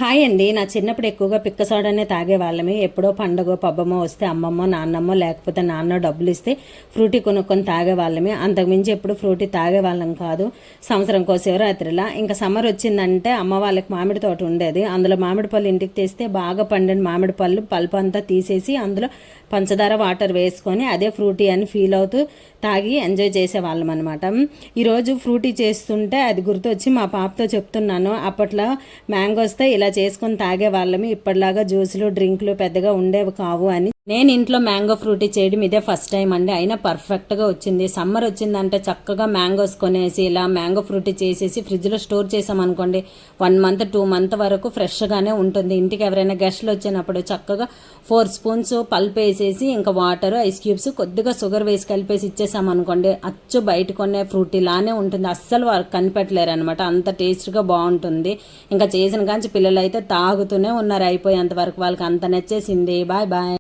Hi అండి. నా చిన్నప్పుడు ఎక్కువగా పిక్క సోడానే తాగేవాళ్ళమే. ఎప్పుడో పండగో పబ్బమో వస్తే అమ్మమ్మో నాన్నమ్మో లేకపోతే నాన్న డబ్బులు ఇస్తే ఫ్రూటీ కొనుక్కొని తాగేవాళ్ళమే. అంతకుమించి ఎప్పుడు ఫ్రూటీ తాగేవాళ్ళం కాదు. సంవత్సరంకో శివరాత్రిలా ఇంకా సమ్మర్ వచ్చిందంటే అమ్మ వాళ్ళకి మామిడి తోట ఉండేది. అందులో మామిడి పళ్ళు ఇంటికి తెస్తే బాగా పండిన మామిడి పళ్ళు పల్పు అంతా తీసేసి అందులో పంచదార వాటర్ వేసుకొని అదే ఫ్రూటీ అని ఫీల్ అవుతూ తాగి ఎంజాయ్ చేసేవాళ్ళం అనమాట. ఈరోజు ఫ్రూటీ చేస్తుంటే అది గుర్తొచ్చి మా పాపతో చెప్తున్నాను. అప్పట్లో మ్యాంగోస్తో ఇలా చేసుకొని తాగేవాళ్ళమి. ఇప్పటిలాగా జ్యూసులు డ్రింకులు పెద్దగా ఉండేవి కావు అని. నేను ఇంట్లో మ్యాంగో ఫ్రూటీ చేయడం ఇదే ఫస్ట్ టైం అండి. అయినా పర్ఫెక్ట్గా వచ్చింది. సమ్మర్ వచ్చిందంటే చక్కగా మ్యాంగోస్ కొనేసి ఇలా మ్యాంగో ఫ్రూటీ చేసేసి ఫ్రిడ్జ్లో స్టోర్ చేసామనుకోండి 1 మంత్ 2 మంత్ వరకు ఫ్రెష్గానే ఉంటుంది. ఇంటికి ఎవరైనా గెస్ట్లు వచ్చినప్పుడు చక్కగా 4 స్పూన్స్ పల్ప్ వేసేసి ఇంకా వాటర్ ఐస్ క్యూబ్స్ కొద్దిగా షుగర్ వేసి కలిపేసి ఇచ్చేసామనుకోండి అచ్చు బయట కొనే ఫ్రూటీ లానే ఉంటుంది. అస్సలు వారు కనిపెట్టలేరు అనమాట. అంత టేస్ట్గా బాగుంటుంది. ఇంకా చేసిన కాంచి పిల్లలు అయితే తాగుతూనే ఉన్నారు అయిపోయేంత వరకు. వాళ్ళకి అంత నచ్చేసింది. Bye bye.